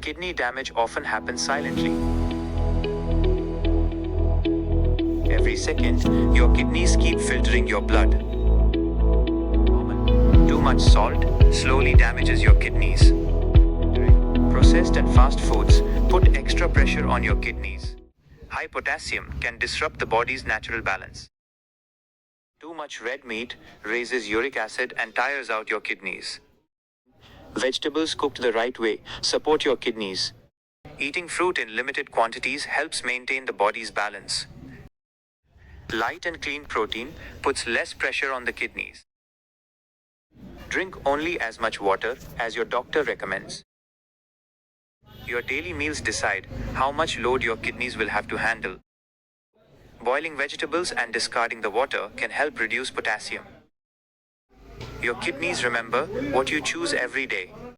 Kidney damage often happens silently. Every second, your kidneys keep filtering your blood. Too much salt slowly damages your kidneys. Processed and fast foods put extra pressure on your kidneys. High potassium can disrupt the body's natural balance. Too much red meat raises uric acid and tires out your kidneys. Vegetables cooked the right way support your kidneys. Eating fruit in limited quantities helps maintain the body's balance. Light and clean protein puts less pressure on the kidneys. Drink only as much water as your doctor recommends. Your daily meals decide how much load your kidneys will have to handle. Boiling vegetables and discarding the water can help reduce potassium. Your kidneys remember what you choose every day.